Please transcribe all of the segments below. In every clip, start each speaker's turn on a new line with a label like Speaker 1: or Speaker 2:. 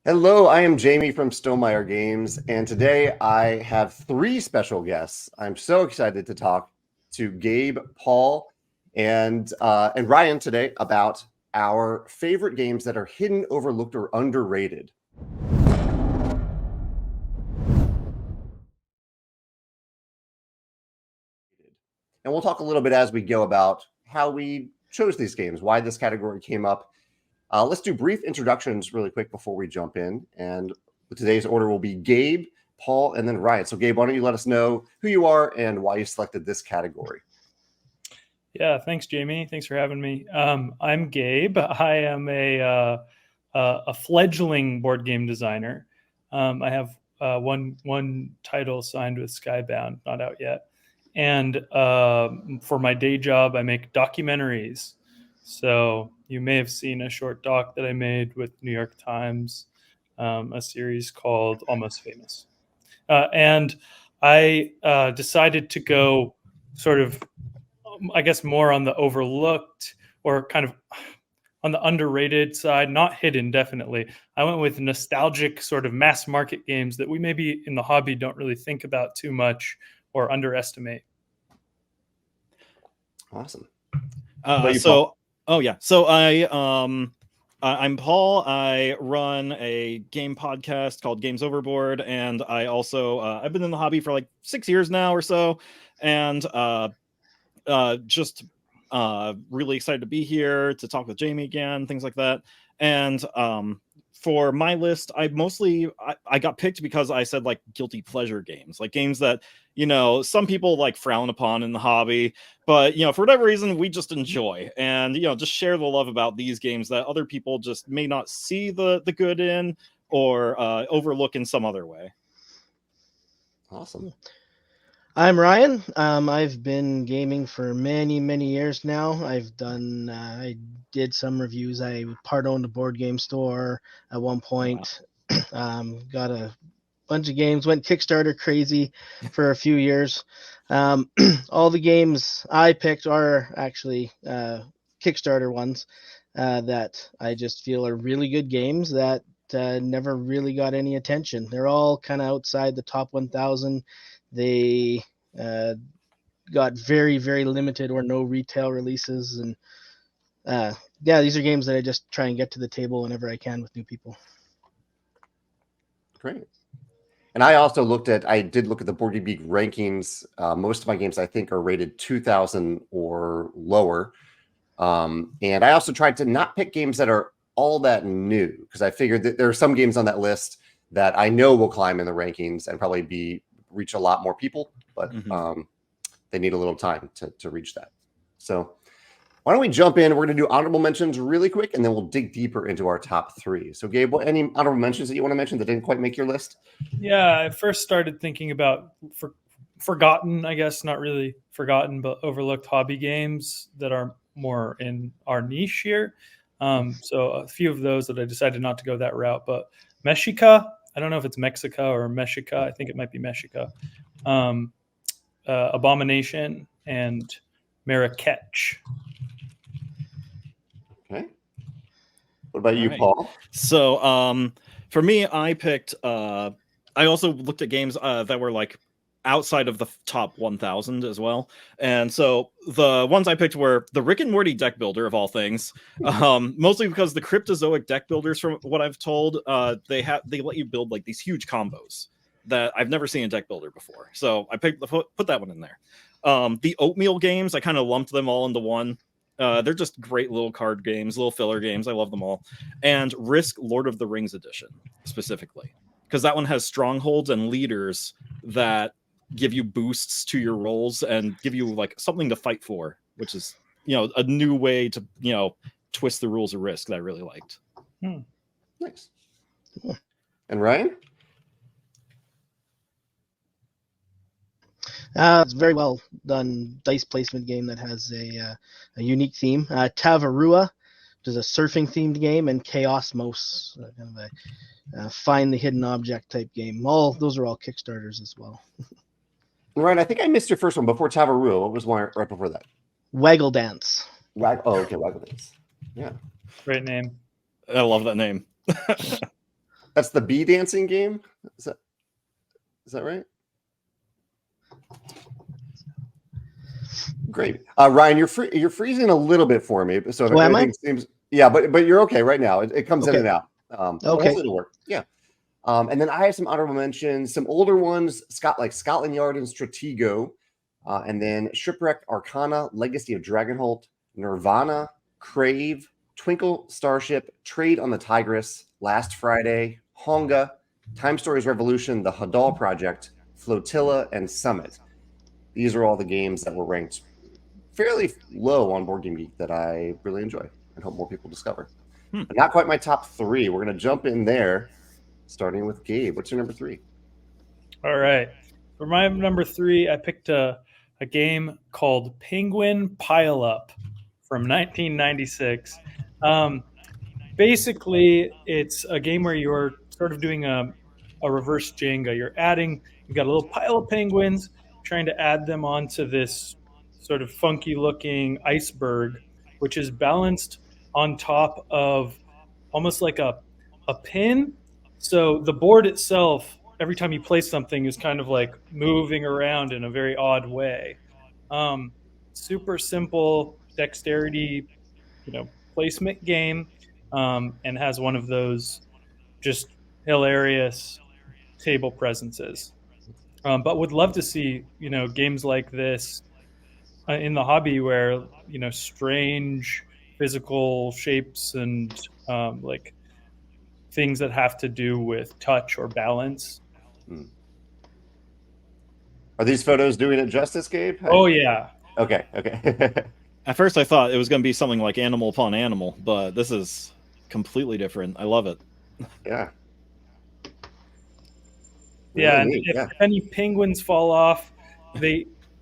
Speaker 1: Hello, I am Jamey from Stonemaier Games, and today I have three special guests. I'm so excited to talk to Gabe, Paul, and Ryan today about our favorite games that are hidden, overlooked, or underrated. And we'll talk a little bit as we go about how we chose these games, why this category came up. Let's do brief introductions really quick before we jump in. And today's order will be Gabe, Paul, and then Ryan. So Gabe, why don't you let us know who you are and why you selected this category?
Speaker 2: Yeah, thanks, Jamey. Thanks for having me. I'm Gabe. I am a fledgling board game designer. I have one title signed with Skybound, not out yet. And for my day job, I make documentaries. So you may have seen a short doc that I made with New York Times, a series called Almost Famous. And I decided to go sort of, I guess, more on the overlooked or kind of on the underrated side, not hidden, definitely. I went with nostalgic sort of mass market games that we maybe in the hobby don't really think about too much or underestimate.
Speaker 1: Awesome.
Speaker 3: So I'm Paul. I run a game podcast called Games Overboard, and I also I've been in the hobby for like 6 years now or so, and just really excited to be here to talk with Jamey again, things like that. And for my list, I got picked because I said like guilty pleasure games, like games that, you know, some people like frown upon in the hobby, but, you know, for whatever reason, we just enjoy, and, you know, just share the love about these games that other people just may not see the good in or overlook in some other way.
Speaker 1: Awesome.
Speaker 4: I'm Ryan. I've been gaming for many years now. I did some reviews. I part owned a board game store at one point. Wow. Got a bunch of games, went Kickstarter crazy for a few years. All the games I picked are actually Kickstarter ones that I just feel are really good games that never really got any attention. They're all kind of outside the top 1,000. They got very limited or no retail releases, and these are games that I just try and get to the table whenever I can with new people.
Speaker 1: Great. And I also did look at the Board Game Geek rankings. Most of my games, I think, are rated 2,000 or lower. And I also tried to not pick games that are all that new, because I figured that there are some games on that list that I know will climb in the rankings and probably reach a lot more people, but they need a little time to reach that. So why don't we jump in? We're going to do honorable mentions really quick, and then we'll dig deeper into our top three. So Gabe, any honorable mentions that you want to mention that didn't quite make your list?
Speaker 2: Yeah, I first started thinking about forgotten, I guess, not really forgotten, but overlooked hobby games that are more in our niche here. So a few of those that I decided not to go that route, but Mexica, I don't know if it's Mexica or Mexica. I think it might be Mexica. Abomination and Marrakesh.
Speaker 1: Okay. What about you, Paul?
Speaker 3: So for me, I picked I also looked at games that were like outside of the top 1,000 as well. And so the ones I picked were the Rick and Morty deck builder, of all things, mostly because the Cryptozoic deck builders, from what I've told, they let you build like these huge combos that I've never seen in deck builder before. So I put that one in there. The Oatmeal games, I kind of lumped them all into one. They're just great little card games, little filler games. I love them all. And Risk Lord of the Rings edition specifically, because that one has strongholds and leaders that give you boosts to your rolls and give you like something to fight for, which is, you know, a new way to, you know, twist the rules of Risk that I really liked.
Speaker 1: Nice. Cool. And Ryan?
Speaker 4: It's a very well done dice placement game that has a unique theme. Tavarua, which is a surfing themed game, and Chaosmos, kind of a find the hidden object type game. Those are all Kickstarters as well.
Speaker 1: Ryan, I think I missed your first one before Tavarua. What was one right before that?
Speaker 4: Waggle Dance.
Speaker 1: Okay, Waggle Dance. Yeah.
Speaker 2: Great name.
Speaker 3: I love that name.
Speaker 1: That's the bee dancing game. Is that right? Great, Ryan. You're freezing a little bit for me. So if
Speaker 4: am I?
Speaker 1: everything seems, yeah, but you're okay right now. It comes in
Speaker 4: Okay.
Speaker 1: and out. Hopefully it'll work. Yeah. And then I have some honorable mentions, some older ones, like Scotland Yard and Stratego, and then Shipwreck, Arcana, Legacy of Dragonholt, Nirvana, Crave, Twinkle, Starship, Trade on the Tigris, Last Friday, Honga, Time Stories Revolution, the Hadal Project, Flotilla, and Summit. These are all the games that were ranked fairly low on Board Game Geek that I really enjoy and hope more people discover. But not quite my top 3. We're going to jump in there, starting with Gabe. What's your number 3?
Speaker 2: All right. For my number 3, I picked a game called Penguin Pileup from 1996. Basically, it's a game where you're sort of doing a reverse Jenga. You've got a little pile of penguins, trying to add them onto this sort of funky looking iceberg, which is balanced on top of almost like a pin. So the board itself, every time you place something, is kind of like moving around in a very odd way. Super simple dexterity, placement game, and has one of those just hilarious table presences. But would love to see games like this in the hobby, where strange physical shapes and like things that have to do with touch or balance.
Speaker 1: Are these photos doing it justice, Gabe?
Speaker 2: Oh yeah.
Speaker 1: Okay.
Speaker 3: At first, I thought it was going to be something like Animal Upon Animal, but this is completely different. I love it.
Speaker 1: Yeah.
Speaker 2: Yeah, and if any penguins fall off,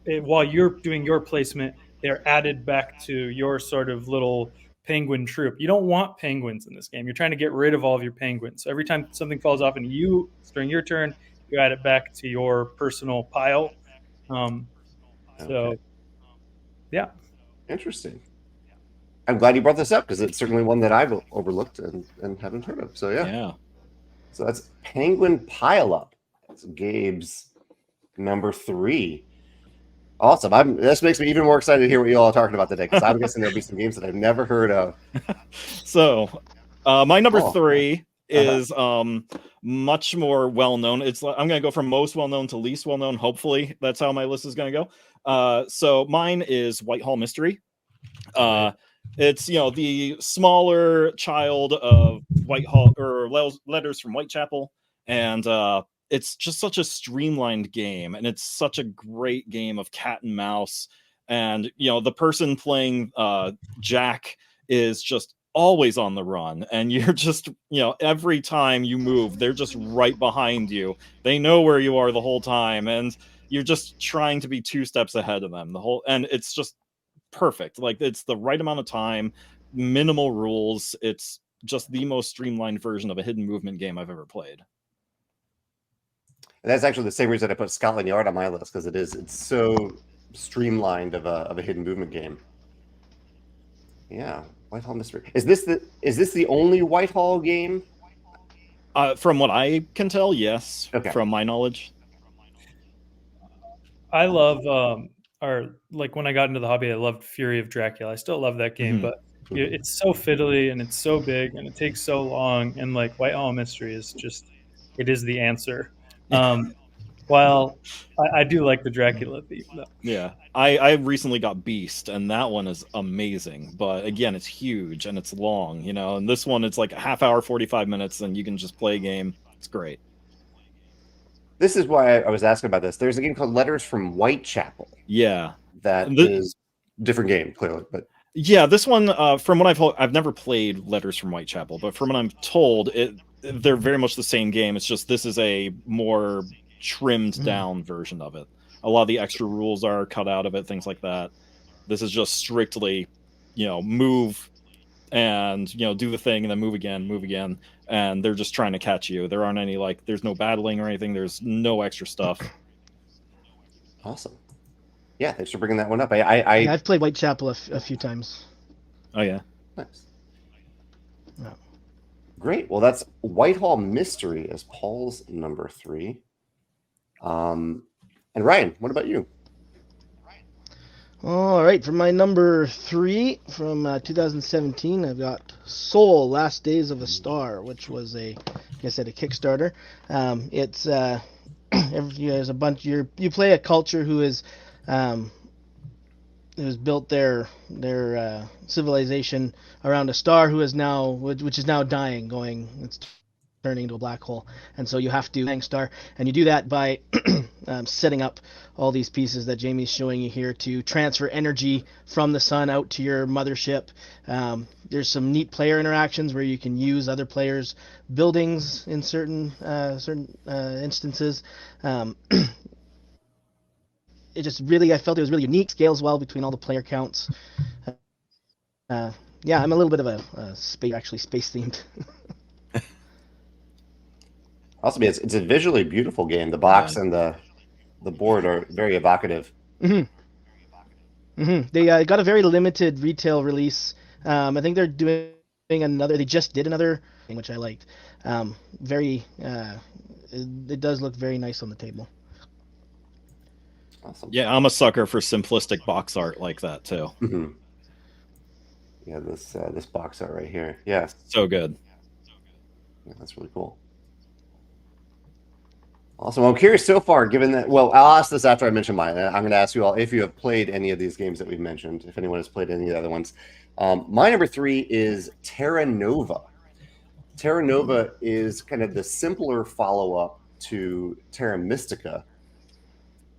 Speaker 2: while you're doing your placement, they're added back to your sort of little penguin troop. You don't want penguins in this game. You're trying to get rid of all of your penguins. So every time something falls off and during your turn, you add it back to your personal pile. So, yeah.
Speaker 1: Interesting. I'm glad you brought this up because it's certainly one that I've overlooked and haven't heard of. So, yeah. So that's Penguin Pileup. That's Gabe's number 3. Awesome. This makes me even more excited to hear what you all are talking about today, because I'm guessing there'll be some games that I've never heard of.
Speaker 3: So, my number 3 is much more well-known. I'm going to go from most well-known to least well-known. Hopefully, that's how my list is going to go. So mine is Whitehall Mystery. It's the smaller child of Whitehall, or Letters from Whitechapel, and it's just such a streamlined game, and it's such a great game of cat and mouse. And the person playing Jack is just always on the run, and you're just every time you move, they're just right behind you. They know where you are the whole time, and you're just trying to be 2 steps ahead of them and it's just perfect. Like, it's the right amount of time, minimal rules. It's just the most streamlined version of a hidden movement game I've ever played.
Speaker 1: And that's actually the same reason I put Scotland Yard on my list, because it's so streamlined of a hidden movement game. Yeah, Whitehall Mystery. Is this the only Whitehall game?
Speaker 3: From what I can tell, yes. Okay. From my knowledge,
Speaker 2: I love like when I got into the hobby, I loved Fury of Dracula. I still love that game, but it's so fiddly and it's so big and it takes so long. And like Whitehall Mystery is it is the answer. While I do like the Dracula theme, though.
Speaker 3: Yeah, I recently got Beast, and that one is amazing. But again, it's huge and it's long, and this one, it's like a half hour, 45 minutes, and you can just play a game. It's great.
Speaker 1: This is why I was asking about this. There's a game called Letters from Whitechapel.
Speaker 3: Yeah.
Speaker 1: That is a different game, clearly. But
Speaker 3: yeah, this one, from what I've never played Letters from Whitechapel, but from what I'm told, they're very much the same game. It's just this is a more trimmed down version of it. A lot of the extra rules are cut out of it, things like that. This is just strictly, move and, do the thing and then move again. And they're just trying to catch you. There aren't any, there's no battling or anything. There's no extra stuff.
Speaker 1: Awesome. Yeah, thanks for bringing that one up. I've
Speaker 4: played Whitechapel a few times.
Speaker 3: Oh, yeah.
Speaker 1: Nice. Great. Well, that's Whitehall Mystery as Paul's number 3. And Ryan, what about you?
Speaker 4: All right, for my number 3 from 2017, I've got Soul: Last Days of a Star, which was like I said, a Kickstarter. It's there's a bunch. You play a culture who's built their civilization around a star which is now dying, it's turning into a black hole, and so you have to hang star, and you do that by setting up all these pieces that Jamey's showing you here to transfer energy from the sun out to your mothership. There's some neat player interactions where you can use other players' buildings in certain instances. It just really, I felt it was really unique, scales well between all the player counts. Yeah, I'm a little bit of a space themed.
Speaker 1: Awesome. It's a visually beautiful game. The box and the board are very evocative.
Speaker 4: They got a very limited retail release. I think they're doing another. They just did another thing, which I liked. It does look very nice on the table.
Speaker 1: Awesome.
Speaker 3: Yeah, I'm a sucker for simplistic box art like that too.
Speaker 1: Mm-hmm. Yeah, this box art right here. Yeah,
Speaker 3: so good.
Speaker 1: Yeah, that's really cool. Awesome. Well, I'm curious so far, given that. Well, I'll ask this after I mention mine. I'm going to ask you all if you have played any of these games that we've mentioned. If anyone has played any of the other ones. My number 3 is Terra Nova. Terra Nova is kind of the simpler follow-up to Terra Mystica.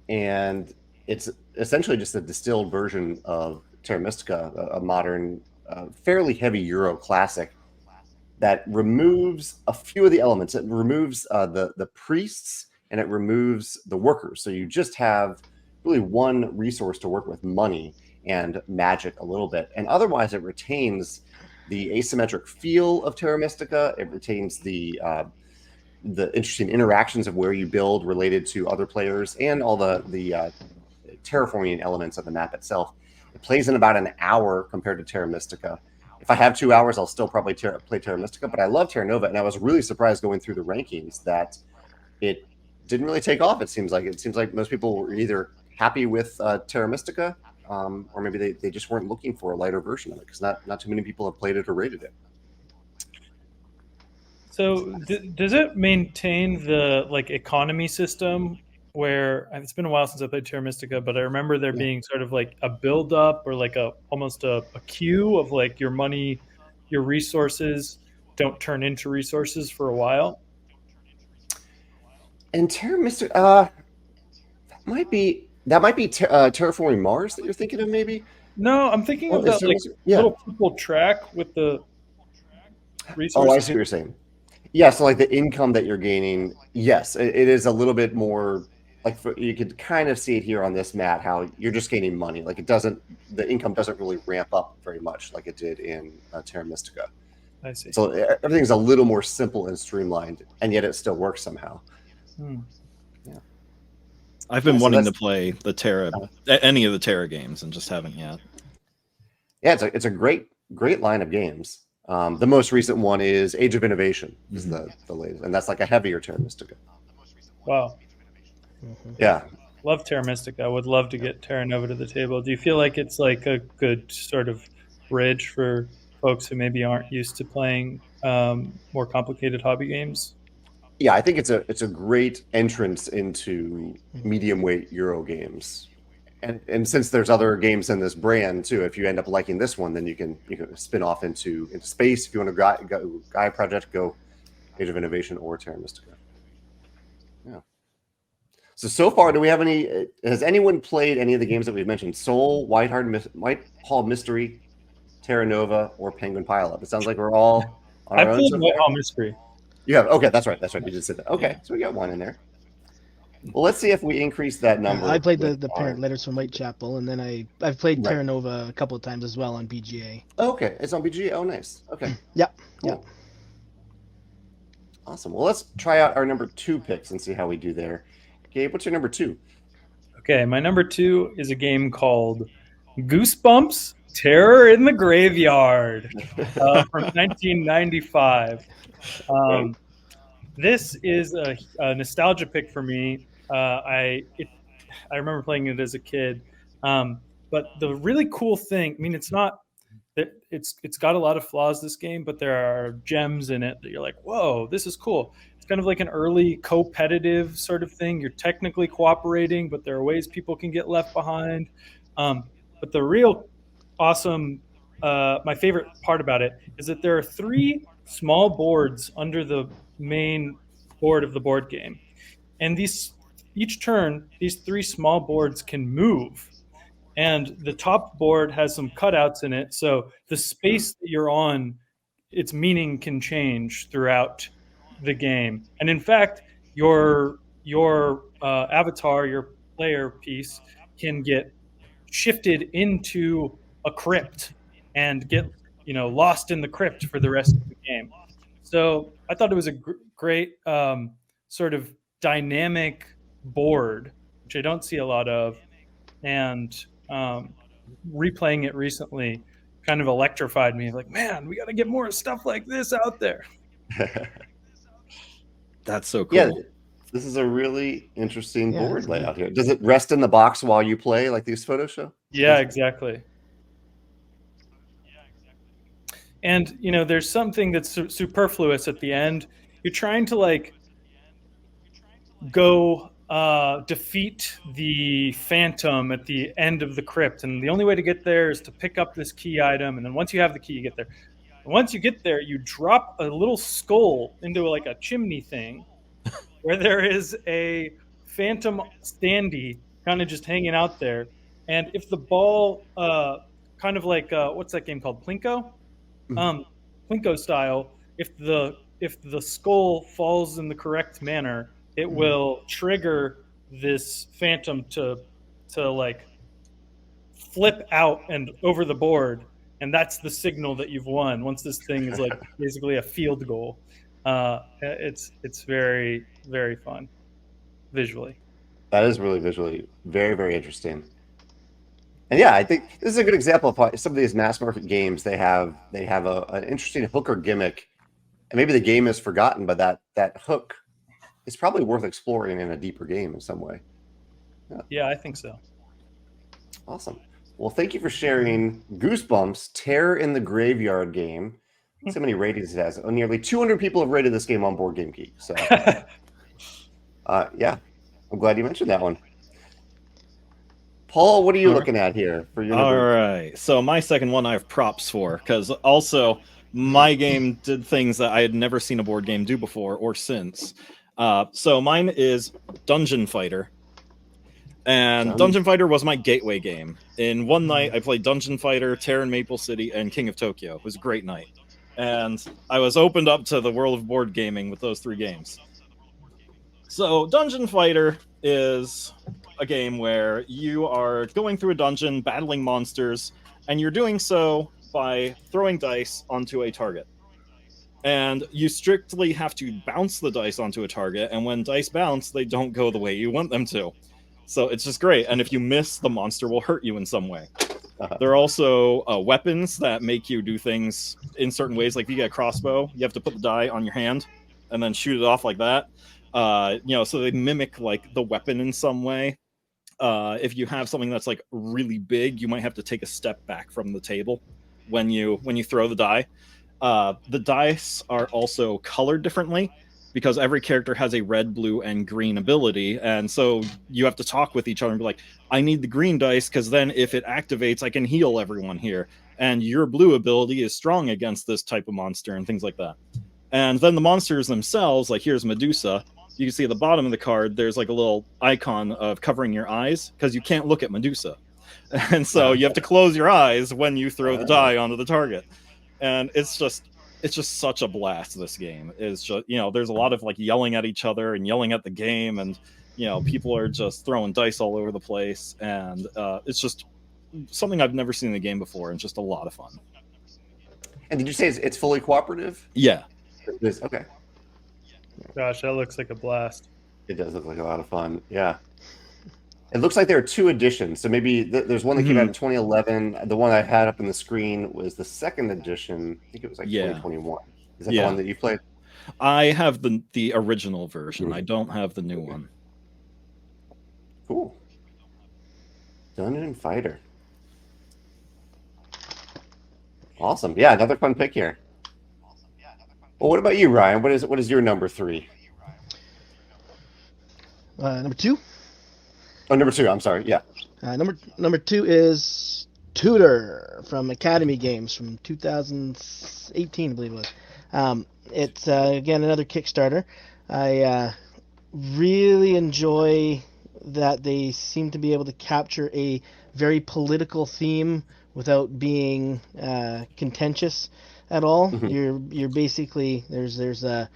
Speaker 1: And it's essentially just a distilled version of Terra Mystica, a modern, fairly heavy Euro classic that removes a few of the elements. It removes the priests and it removes the workers. So you just have really one resource to work with, money and magic a little bit. And otherwise it retains the asymmetric feel of Terra Mystica. It retains the interesting interactions of where you build related to other players and all the terraforming elements of the map itself. It plays in about an hour compared to Terra Mystica. If I have 2 hours, I'll still probably play Terra Mystica, but I love Terra Nova, and I was really surprised going through the rankings that it didn't really take off. It seems like most people were either happy with Terra Mystica, or maybe they just weren't looking for a lighter version of it because not too many people have played it or rated it.
Speaker 2: So does it maintain the economy system where it's been a while since I played Terra Mystica, but I remember there being sort of like a build up or almost a queue of your money, your resources don't turn into resources for a while?
Speaker 1: And Terra Mystica, that might be Terraforming Mars that you're thinking of, maybe?
Speaker 2: No, I'm thinking of that little purple track with the resources.
Speaker 1: Oh, I see what you're saying. Yeah, so the income that you're gaining, yes, it is a little bit more you could kind of see it here on this mat, how you're just gaining money. The income doesn't really ramp up very much like it did in Terra Mystica.
Speaker 2: I see.
Speaker 1: So everything's a little more simple and streamlined, and yet it still works somehow. Yeah.
Speaker 3: I've been wanting to play any of the Terra games and just haven't yet.
Speaker 1: Yeah, it's a great line of games. The most recent one is Age of Innovation, is the latest, and that's a heavier Terra Mystica.
Speaker 2: Wow.
Speaker 1: Yeah.
Speaker 2: Love Terra Mystica. I would love to get Terra Nova to the table. Do you feel like it's a good sort of bridge for folks who maybe aren't used to playing more complicated hobby games?
Speaker 1: Yeah, I think it's a great entrance into medium weight Euro games. And since there's other games in this brand too, if you end up liking this one, then you can spin off into space. If you want to go Gaia Project, go Age of Innovation or Terra Mystica. Yeah. So far, do we have any? Has anyone played any of the games that we've mentioned? Soul, Whitehall Mystery, Terra Nova, or Penguin Pileup? It sounds like we're all on our own. I
Speaker 2: played Whitehall Mystery.
Speaker 1: You have? Okay, that's right. You did say that. Okay, so we got one in there. Well, let's see if we increase that number.
Speaker 4: I played the parent letters from Whitechapel, and then I've played Terra Nova a couple of times as well on BGA.
Speaker 1: Okay, it's on BGA. Oh, nice. Okay.
Speaker 4: Yep.
Speaker 1: Cool.
Speaker 4: Yep.
Speaker 1: Awesome. Well, let's try out our number 2 picks and see how we do there. Gabe, what's your number 2?
Speaker 2: Okay, my number 2 is a game called Goosebumps Terror in the Graveyard from 1995. This is a nostalgia pick for me. I remember playing it as a kid. But the really cool thing, I mean, it's got a lot of flaws, this game, but there are gems in it that you're like, whoa, this is cool. It's kind of like an early competitive sort of thing. You're technically cooperating, but there are ways people can get left behind. But the real awesome, my favorite part about it is that there are 3 small boards under the main board of the board game. And each turn, these 3 small boards can move. And the top board has some cutouts in it, so the space that you're on, its meaning can change throughout the game. And in fact, your avatar, your player piece, can get shifted into a crypt and get lost in the crypt for the rest of the game. So I thought it was a great sort of dynamic board, which I don't see a lot of, and replaying it recently kind of electrified me. Like, man, we got to get more stuff like this out there.
Speaker 3: That's so cool.
Speaker 1: Yeah, this is a really interesting board layout here. Does it rest in the box while you play, like these photos show?
Speaker 2: Yeah, exactly. And there's something that's superfluous at the end. You're trying to go defeat the phantom at the end of the crypt, and the only way to get there is to pick up this key item, and then once you have the key, you get there. And once you get there, you drop a little skull into a chimney thing where there is a phantom standee kind of just hanging out there. And if the ball kind of what's that game called, Plinko? Plinko style, if the skull falls in the correct manner, it will trigger this phantom to flip out and over the board, and that's the signal that you've won. Once this thing is basically a field goal, it's very, very fun visually.
Speaker 1: That is really visually very, very interesting. And yeah, I think this is a good example of how some of these mass market games, they have an interesting hook or gimmick, and maybe the game is forgotten, but that hook is probably worth exploring in a deeper game in some way.
Speaker 2: Yeah, I think so.
Speaker 1: Awesome. Well, thank you for sharing Goosebumps, Terror in the Graveyard game. See how many ratings it has. Nearly 200 people have rated this game on Board Game Geek. So, yeah, I'm glad you mentioned that one. Paul, what are you looking at here for your
Speaker 3: All right. So my second one I have props for, because also my game did things that I had never seen a board game do before or since. So mine is Dungeon Fighter. And Dungeon Fighter was my gateway game. In one night, I played Dungeon Fighter, Terra Maple City, and King of Tokyo. It was a great night. And I was opened up to the world of board gaming with those 3 games. So Dungeon Fighter is a game where you are going through a dungeon, battling monsters, and you're doing so by throwing dice onto a target. And you strictly have to bounce the dice onto a target, and when dice bounce, they don't go the way you want them to. So it's just great, and if you miss, the monster will hurt you in some way. There are also weapons that make you do things in certain ways. Like if you get a crossbow, you have to put the die on your hand and then shoot it off like that. So they mimic the weapon in some way. If you have something that's really big, you might have to take a step back from the table when you throw the die. The dice are also colored differently because every character has a red, blue, and green ability, and so you have to talk with each other and be like, I need the green dice because then if it activates, I can heal everyone here, and your blue ability is strong against this type of monster, and things like that. And then the monsters themselves, here's Medusa. You can see at the bottom of the card, there's a little icon of covering your eyes because you can't look at Medusa. And so you have to close your eyes when you throw the die onto the target. And it's just such a blast, this game. It's just, there's a lot of yelling at each other and yelling at the game, and people are just throwing dice all over the place, and it's just something I've never seen in the game before, and just a lot of fun.
Speaker 1: And did you say it's fully cooperative?
Speaker 3: Yeah.
Speaker 1: It is. Okay.
Speaker 2: Gosh, that looks like a blast.
Speaker 1: It does look like a lot of fun. Yeah. It looks like there are 2 editions. So maybe there's one that came out in
Speaker 3: Mhm.
Speaker 1: 2011. The one I had up on the screen was the 2nd edition. I think it was like
Speaker 3: Yeah.
Speaker 1: 2021. Is that the
Speaker 3: Yeah.
Speaker 1: one that you played?
Speaker 3: I have the original version. I don't have the new one.
Speaker 1: Cool. Dungeon Fighter. Awesome. Yeah, another fun pick here. Well, what about you, Ryan? What is your number 3?
Speaker 4: Number 2.
Speaker 1: Oh, number 2. I'm sorry. Yeah.
Speaker 4: Number 2 is Tudor from Academy Games from 2018, I believe it was. It's again another Kickstarter. I really enjoy that they seem to be able to capture a very political theme without being contentious at all. You're basically there's a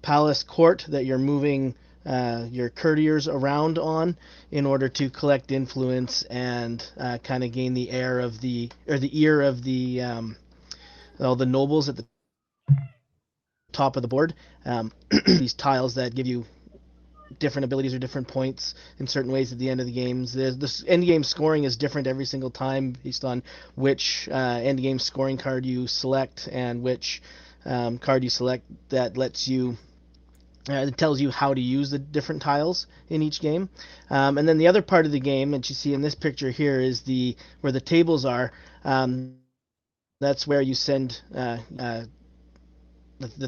Speaker 4: palace court that you're moving your courtiers around on in order to collect influence and kind of gain the ear of the all the nobles at the top of the board. These tiles that give you different abilities or different points in certain ways at the end of the games. The end game scoring is different every single time based on which end game scoring card you select and which card you select that lets you it tells you how to use the different tiles in each game. And then the other part of the game that you see in this picture here is where the tables are. That's where you send the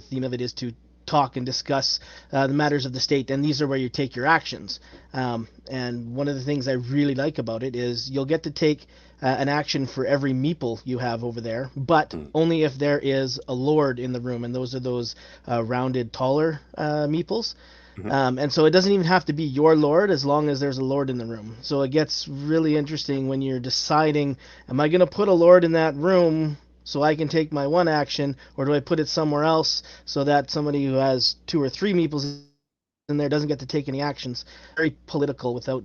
Speaker 4: theme of it is to talk and discuss the matters of the state, and these are where you take your actions. And one of the things I really like about it is you'll get to take an action for every meeple you have over there, but only if there is a lord in the room, and those are those rounded, taller meeples. And so it doesn't even have to be your lord as long as there's a lord in the room. So it gets really interesting when you're deciding, am I going to put a lord in that room so I can take my one action, or do I put it somewhere else so that somebody who has 2 or 3 meeples in there doesn't get to take any actions? Very political without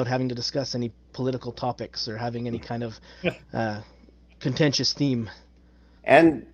Speaker 4: having to discuss any political topics or having any kind of contentious theme.
Speaker 1: And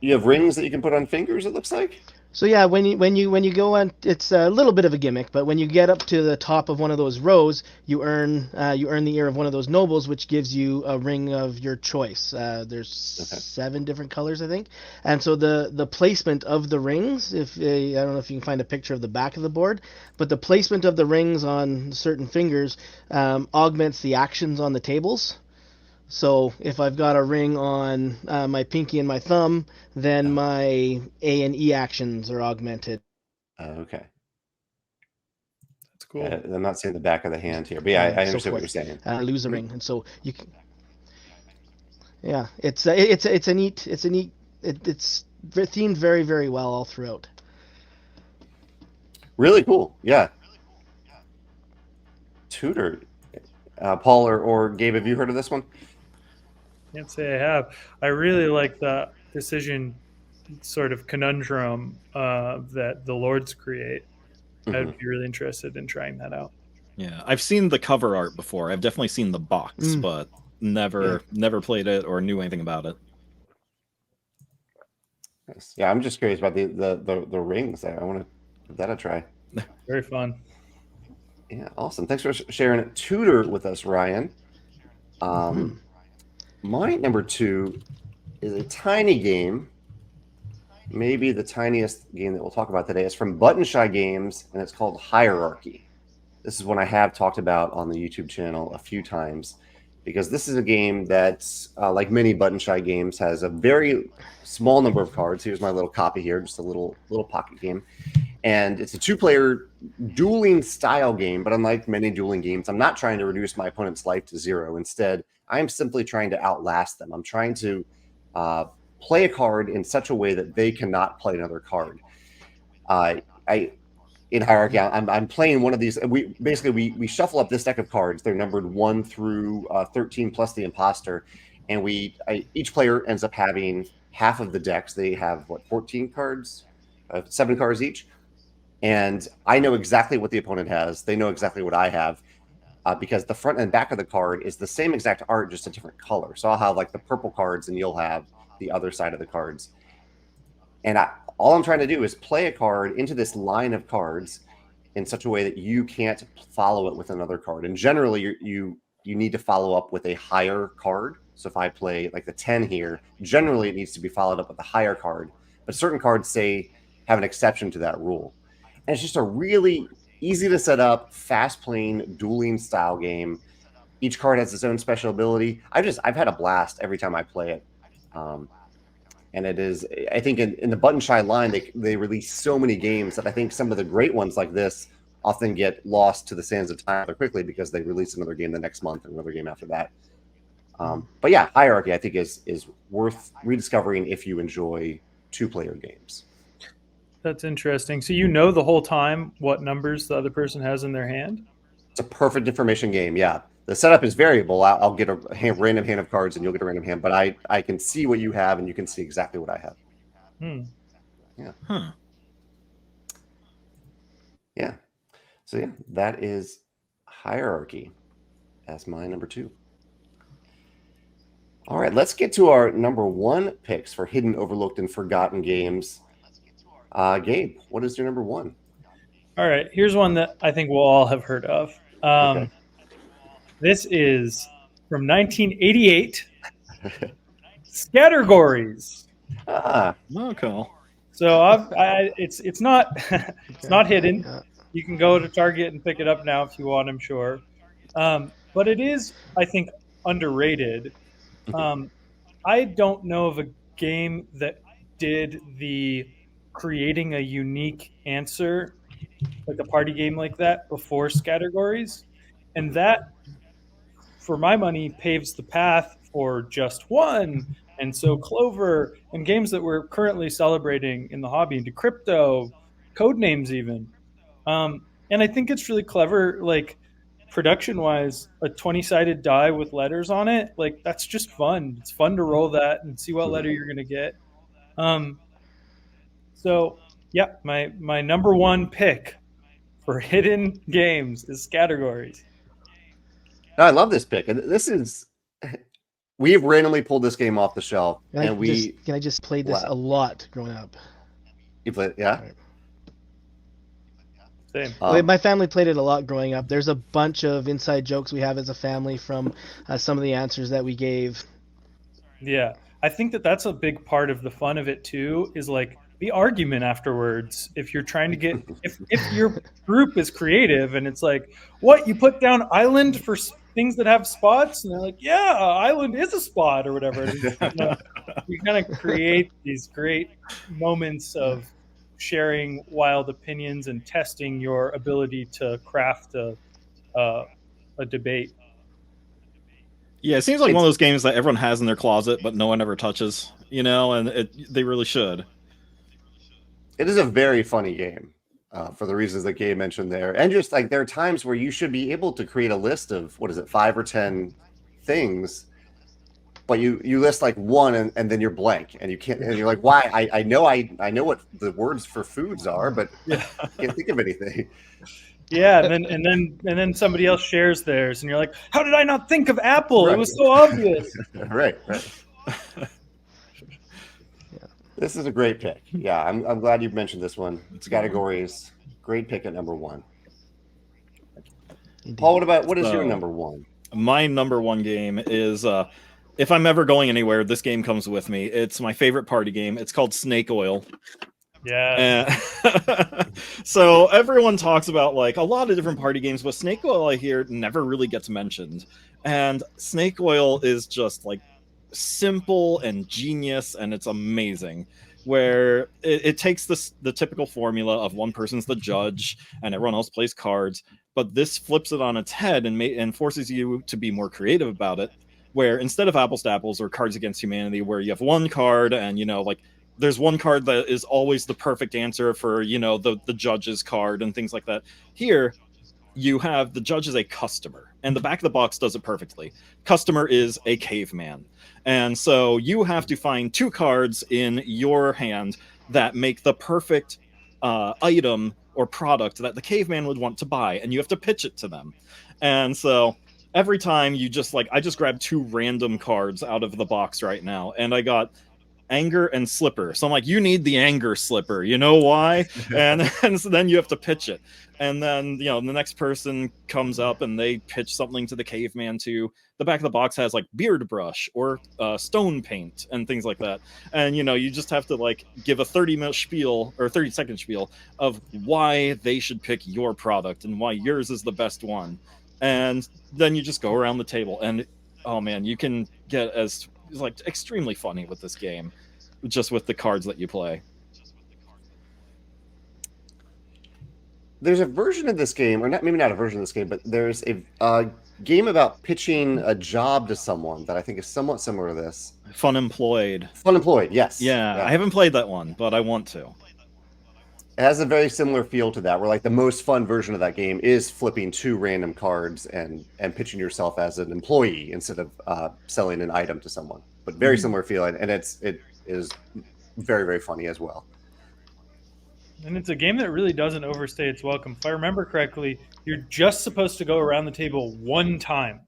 Speaker 1: you have rings that you can put on fingers, it looks like.
Speaker 4: So yeah, when you go on, it's a little bit of a gimmick, but when you get up to the top of one of those rows, you earn the ear of one of those nobles, which gives you a ring of your choice. There's 7 different colors, I think, and so the placement of the rings, I don't know if you can find a picture of the back of the board, but the placement of the rings on certain fingers augments the actions on the tables. So if I've got a ring on my pinky and my thumb, then my A and E actions are augmented.
Speaker 1: Okay.
Speaker 2: That's cool.
Speaker 1: I'm not seeing the back of the hand here, but yeah, I understand what you're saying.
Speaker 4: Lose a ring, and so you can. Yeah, it's themed very, very well all throughout.
Speaker 1: Really cool. Yeah. Tudor. Paul or Gabe, have you heard of this one?
Speaker 2: Can't say I have. I really like the decision sort of conundrum that the lords create. I'd be really interested in trying that out.
Speaker 3: Yeah, I've seen the cover art before. I've definitely seen the box, but never played it or knew anything about it.
Speaker 1: Yes. Yeah, I'm just curious about the rings. I want to give that a try.
Speaker 2: Very fun.
Speaker 1: Yeah, awesome. Thanks for sharing Tudor with us, Ryan. My number 2 is a tiny game, maybe the tiniest game that we'll talk about today. It's from Button Shy Games, and it's called Hierarchy. This is one I have talked about on the YouTube channel a few times, because this is a game that, like many Button Shy games, has a very small number of cards. Here's my little copy here, just a little pocket game. And it's a 2-player dueling style game, but unlike many dueling games, I'm not trying to reduce my opponent's life to 0. Instead, I am simply trying to outlast them. I'm trying to play a card in such a way that they cannot play another card. In Hierarchy, I'm playing one of these. We shuffle up this deck of cards. They're numbered 1 through 13 plus the imposter, and each player ends up having half of the decks. They have 14 cards, 7 cards each. And I know exactly what the opponent has. They know exactly what I have, because the front and back of the card is the same exact art, just a different color. So I'll have like the purple cards, and you'll have the other side of the cards. And all I'm trying to do is play a card into this line of cards in such a way that you can't follow it with another card. And generally, you need to follow up with a higher card. So if I play like the 10 here, generally it needs to be followed up with a higher card. But certain cards say have an exception to that rule. And it's just a really easy to set up, fast playing, dueling style game. Each card has its own special ability. I've had a blast every time I play it. And it is, I think in the Button Shy line, they release so many games that I think some of the great ones like this often get lost to the sands of time rather quickly because they release another game the next month and another game after that. But yeah, Hierarchy I think is worth rediscovering if you enjoy 2-player games.
Speaker 2: That's interesting. So you know the whole time what numbers the other person has in their hand?
Speaker 1: It's a perfect information game, yeah. The setup is variable. I'll get a random hand of cards and you'll get a random hand, but I can see what you have and you can see exactly what I have. Yeah.
Speaker 3: Huh.
Speaker 1: Yeah. So yeah, that is Hierarchy as my number 2. All right, let's get to our number 1 picks for hidden, overlooked, and forgotten games. Gabe, what is your number 1?
Speaker 2: All right, here's one that I think we'll all have heard of.
Speaker 1: Okay.
Speaker 2: This is from 1988. Scattergories.
Speaker 1: Ah,
Speaker 3: Oh, cool.
Speaker 2: So it's not it's not hidden. You can go to Target and pick it up now if you want, I'm sure. But it is, I think, underrated. I don't know of a game that did the creating a unique answer, like a party game like that, before Scattergories. And that, for my money, paves the path for Just One, and so Clover, and games that we're currently celebrating in the hobby, into Crypto, Codenames even. And I think it's really clever, like production-wise, a 20-sided die with letters on it, like that's just fun. It's fun to roll that and see what letter you're going to get. So, yeah, my number 1 pick for hidden games is Scattergories.
Speaker 1: no, I love this pick. And this is, we've randomly pulled this game off the shelf.
Speaker 4: I just played this a lot growing up.
Speaker 1: You played, yeah?
Speaker 2: Same.
Speaker 4: My family played it a lot growing up. There's a bunch of inside jokes we have as a family from some of the answers that we gave.
Speaker 2: Yeah, I think that's a big part of the fun of it too, is like the argument afterwards. If you're trying to get, if your group is creative and it's like, what, you put down island for things that have spots? And they're like, yeah, island is a spot or whatever. You kind of create these great moments of sharing wild opinions and testing your ability to craft a debate.
Speaker 3: Yeah, it seems like one of those games that everyone has in their closet, but no one ever touches, and they really should.
Speaker 1: It is a very funny game for the reasons that Gabe mentioned there. And just like there are times where you should be able to create a list of, 5 or 10 things, but you list like one and then you're blank and you can't, and you're like, why? I know what the words for foods are, but I can't think of anything.
Speaker 2: Yeah, and then somebody else shares theirs, and you're like, how did I not think of apple? Right. It was so obvious.
Speaker 1: Right. This is a great pick. Yeah, I'm glad you mentioned this one. Scattergories, great pick at number 1. Paul, what is your number 1?
Speaker 3: My number 1 game is if I'm ever going anywhere, this game comes with me. It's my favorite party game. It's called Snake Oil.
Speaker 2: Yeah.
Speaker 3: So everyone talks about like a lot of different party games, but Snake Oil I hear never really gets mentioned. And Snake Oil is just like simple and genius, and it's amazing. Where it takes the typical formula of one person's the judge and everyone else plays cards, but this flips it on its head and forces you to be more creative about it. Where instead of Apples to Apples or Cards Against Humanity, where you have one card and like there's one card that is always the perfect answer for the judge's card and things like that. Here you have the judge as a customer, and the back of the box does it perfectly. Customer is a caveman, and so you have to find 2 cards in your hand that make the perfect item or product that the caveman would want to buy, and you have to pitch it to them. And so every time you I just grabbed 2 random cards out of the box right now, and I got anger and slipper. So I'm like, you need the anger slipper. You know why? and so then you have to pitch it. And then, you know, the next person comes up and they pitch something to the caveman too. The back of the box has like beard brush or stone paint and things like that. And, you know, you just have to like give a 30-minute spiel or 30-second spiel of why they should pick your product and why yours is the best one. And then you just go around the table and, oh man, you can get as like extremely funny with this game just with the cards that you play.
Speaker 1: There's a version of this game, or not, maybe not a version of this game, but there's a game about pitching a job to someone that I think is somewhat similar to this.
Speaker 3: Fun Employed.
Speaker 1: Fun Employed, yes.
Speaker 3: Yeah, I haven't played that one, but I want to.
Speaker 1: It has a very similar feel to that, where like the most fun version of that game is flipping 2 random cards and pitching yourself as an employee instead of selling an item to someone. But very similar feeling, and it is very, very funny as well.
Speaker 2: And it's a game that really doesn't overstay its welcome. If I remember correctly, you're just supposed to go around the table one time,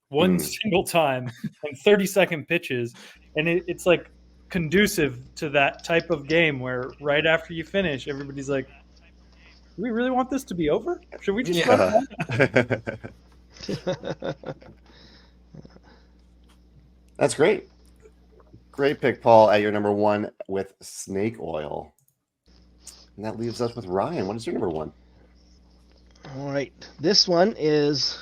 Speaker 2: one single time, and 30-second pitches. And it's like conducive to that type of game where right after you finish, everybody's like, do we really want this to be over? Should we just run
Speaker 1: That's great. Great pick, Paul, at your number 1 with Snake Oil. And that leaves us with Ryan. What is your number 1?
Speaker 4: All right. This one is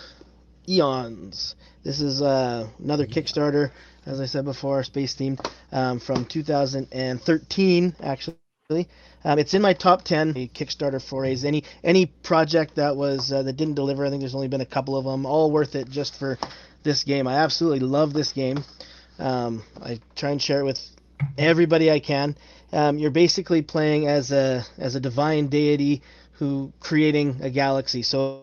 Speaker 4: Eons. This is another Kickstarter, as I said before, space themed, from 2013, actually. It's in my top 10 Kickstarter forays. Any project that was that didn't deliver, I think there's only been a couple of them, all worth it just for this game. I absolutely love this game. I try and share it with everybody I can. You're basically playing as a divine deity who creating a galaxy. So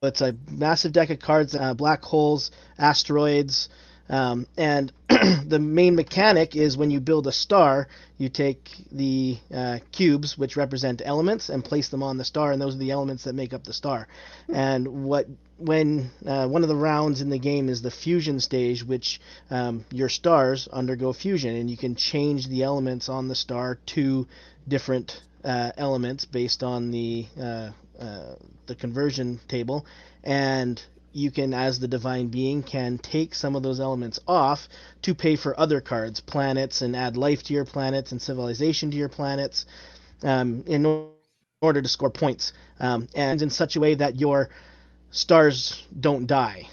Speaker 4: it's a massive deck of cards, black holes, asteroids, and the main mechanic is when you build a star, you take the cubes, which represent elements, and place them on the star, and those are the elements that make up the star. And when one of the rounds in the game is the fusion stage, which your stars undergo fusion, and you can change the elements on the star to different elements based on the conversion table, and you can, as the divine being, can take some of those elements off to pay for other cards, planets, and add life to your planets and civilization to your planets in order to score points, and in such a way that your stars don't die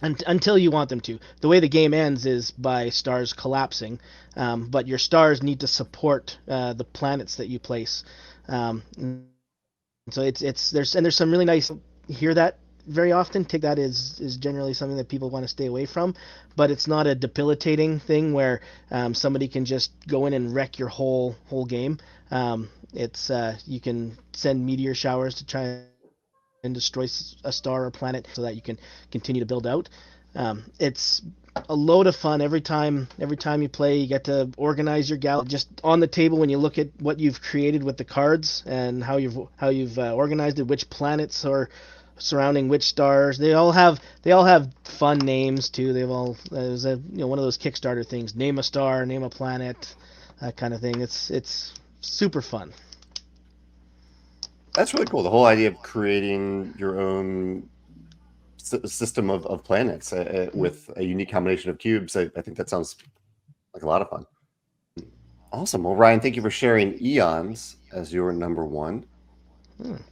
Speaker 4: until you want them to. The way the game ends is by stars collapsing, but your stars need to support the planets that you place. So there's some really nice, hear that very often. Take that is generally something that people want to stay away from, but it's not a debilitating thing where somebody can just go in and wreck your whole game. It's you can send meteor showers to try and destroy a star or planet so that you can continue to build out. It's a load of fun every time you play. You get to organize your galaxy just on the table when you look at what you've created with the cards and how you've organized it, which planets are surrounding which stars. They all have fun names too. They've all there's one of those Kickstarter things, name a star, name a planet, that kind of thing. It's super fun.
Speaker 1: That's really cool. The whole idea of creating your own system of planets with a unique combination of cubes. I think that sounds like a lot of fun. Awesome. Well, Ryan, thank you for sharing Eons as your number 1.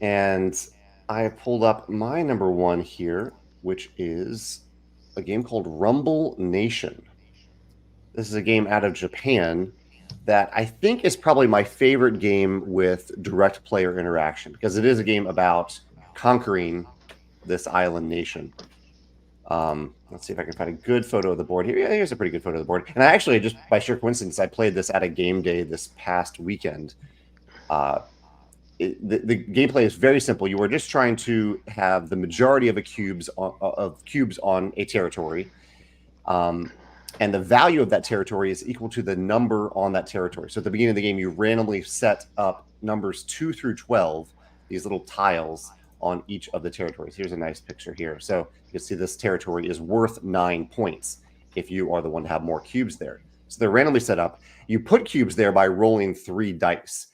Speaker 1: And I pulled up my number 1 here, which is a game called Rumble Nation. This is a game out of Japan that I think is probably my favorite game with direct player interaction, because it is a game about conquering this island nation. Let's see if I can find a good photo of the board here. Yeah, here's a pretty good photo of the board. And I actually, just by sheer coincidence, I played this at a game day this past weekend. The gameplay is very simple. You are just trying to have the majority of cubes on a territory. And the value of that territory is equal to the number on that territory. So at the beginning of the game, you randomly set up numbers 2 through 12, these little tiles on each of the territories. Here's a nice picture here. So you can see this territory is worth 9 points if you are the one to have more cubes there. So they're randomly set up. You put cubes there by rolling 3 dice.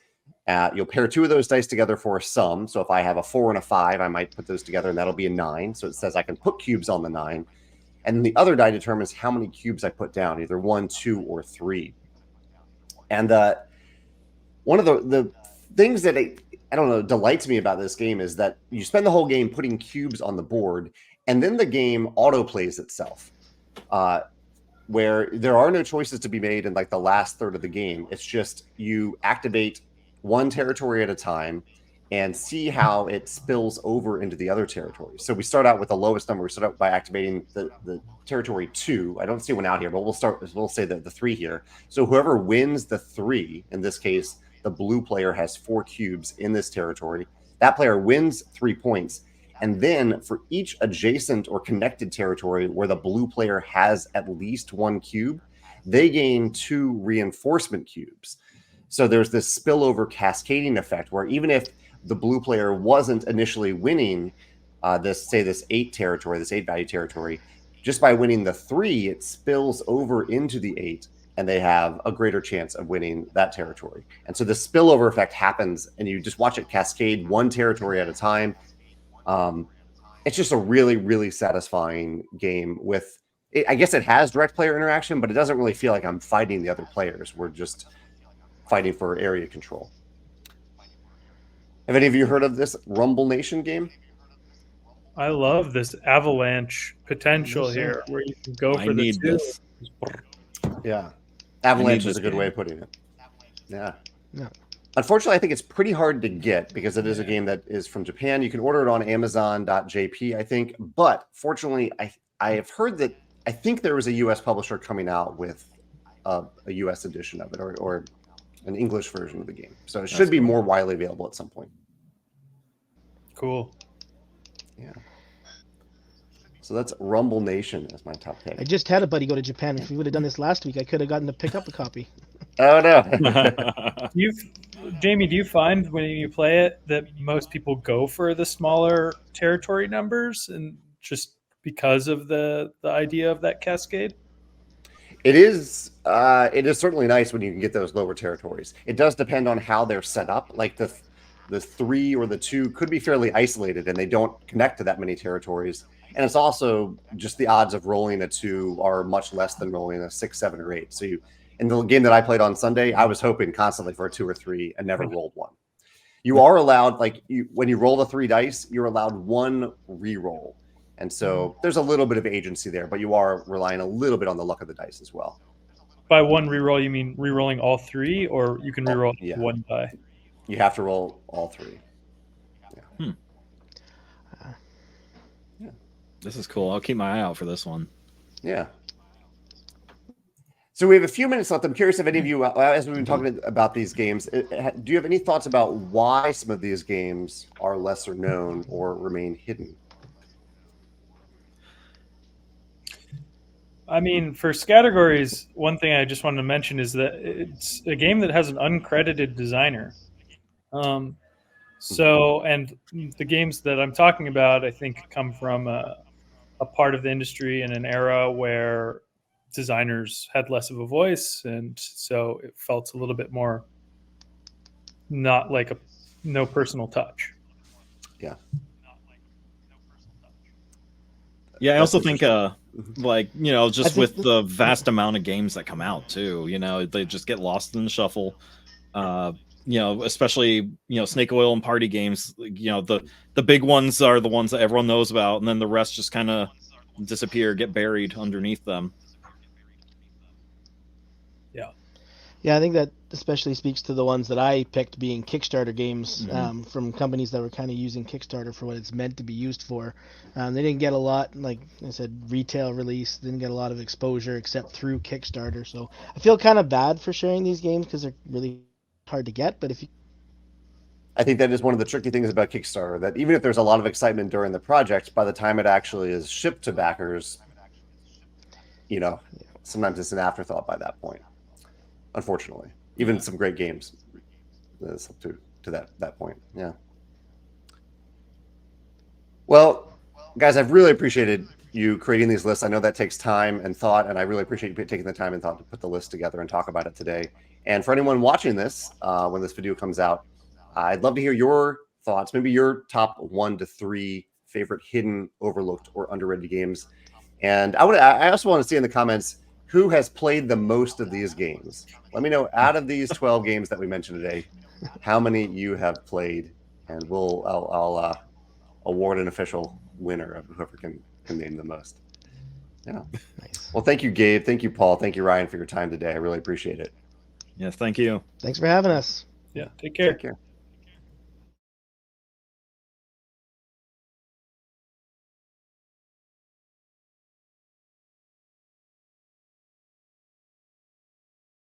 Speaker 1: You'll pair 2 of those dice together for a sum. So if I have a 4 and a 5, I might put those together, and that'll be a 9. So it says I can put cubes on the 9. And then the other die determines how many cubes I put down, either 1, 2, or 3. And one of the things that I don't know, delights me about this game is that you spend the whole game putting cubes on the board, and then the game auto-plays itself. Where there are no choices to be made in like the last third of the game. It's just you activate one territory at a time and see how it spills over into the other territories. So we start out with the lowest number. We start out by activating the territory 2. I don't see one out here, but we'll say the 3 here. So whoever wins the 3, in this case, the blue player has 4 cubes in this territory. That player wins 3 points. And then for each adjacent or connected territory where the blue player has at least 1 cube, they gain 2 reinforcement cubes. So there's this spillover cascading effect where even if the blue player wasn't initially winning this 8 territory, this 8 value territory, just by winning the 3, it spills over into the 8, and they have a greater chance of winning that territory. And so the spillover effect happens, and you just watch it cascade one territory at a time. It's just a really, really satisfying game with, I guess it has direct player interaction, but it doesn't really feel like I'm fighting the other players. We're just fighting for area control. Have any of you heard of this Rumble Nation game?
Speaker 2: I love this avalanche potential here where you can go for the 2.
Speaker 3: This.
Speaker 1: Yeah. Avalanche is a good way of putting it. Yeah. Unfortunately, I think it's pretty hard to get because it is a game that is from Japan. You can order it on Amazon.jp, I think. But fortunately, I have heard that I think there was a U.S. publisher coming out with a U.S. edition of it or an English version of the game. So it should be more widely available at some point.
Speaker 2: Cool.
Speaker 1: Yeah. So that's Rumble Nation as my top pick.
Speaker 4: I just had a buddy go to Japan. If we would have done this last week, I could have gotten to pick up a copy.
Speaker 1: Oh, no.
Speaker 2: Jamey, do you find when you play it that most people go for the smaller territory numbers and just because of the idea of that cascade?
Speaker 1: It is certainly nice when you can get those lower territories. It does depend on how they're set up. Like the 3 or the 2 could be fairly isolated and they don't connect to that many territories. And it's also just the odds of rolling a 2 are much less than rolling a 6, 7, or 8. So in the game that I played on Sunday, I was hoping constantly for a 2 or 3 and never rolled 1. You are allowed, when you roll the 3 dice, you're allowed 1 re-roll. And so there's a little bit of agency there, but you are relying a little bit on the luck of the dice as well.
Speaker 2: By 1 re-roll, you mean re-rolling all 3, or you can re-roll 1 die?
Speaker 1: You have to roll all 3.
Speaker 3: Yeah. This is cool. I'll keep my eye out for this one.
Speaker 1: Yeah. So we have a few minutes left. I'm curious if any of you, as we've been talking about these games, do you have any thoughts about why some of these games are lesser known or remain hidden?
Speaker 2: I mean, for Scattergories, one thing I just wanted to mention is that it's a game that has an uncredited designer. So, and the games that I'm talking about, I think, come from a part of the industry in an era where designers had less of a voice, and so it felt a little bit more not like no personal touch.
Speaker 1: Yeah.
Speaker 3: Yeah, I also think just with the vast amount of games that come out too, they just get lost in the shuffle. Especially snake oil and party games, the big ones are the ones that everyone knows about, and then the rest just kind of disappear, get buried underneath them.
Speaker 4: Yeah, I think that especially speaks to the ones that I picked being Kickstarter games from companies that were kind of using Kickstarter for what it's meant to be used for. They didn't get a lot, like I said, retail release, didn't get a lot of exposure except through Kickstarter. So I feel kind of bad for sharing these games because they're really hard to get. But
Speaker 1: I think that is one of the tricky things about Kickstarter, that even if there's a lot of excitement during the project, by the time it actually is shipped to backers, sometimes it's an afterthought by that point. Unfortunately, even some great games, that's up to that point. Yeah. Well, guys, I've really appreciated you creating these lists. I know that takes time and thought, and I really appreciate you taking the time and thought to put the list together and talk about it today. And for anyone watching this, when this video comes out, I'd love to hear your thoughts, maybe your top 1 to 3 favorite hidden, overlooked, or underrated games. And I also want to see in the comments who has played the most of these games. Let me know, out of these 12 games that we mentioned today, how many you have played, and I'll award an official winner of whoever can name the most. Yeah.
Speaker 4: Nice.
Speaker 1: Well, thank you, Gabe. Thank you, Paul. Thank you, Ryan, for your time today. I really appreciate it.
Speaker 3: Yes, thank you.
Speaker 4: Thanks for having us.
Speaker 2: Yeah, take care.
Speaker 1: Take care.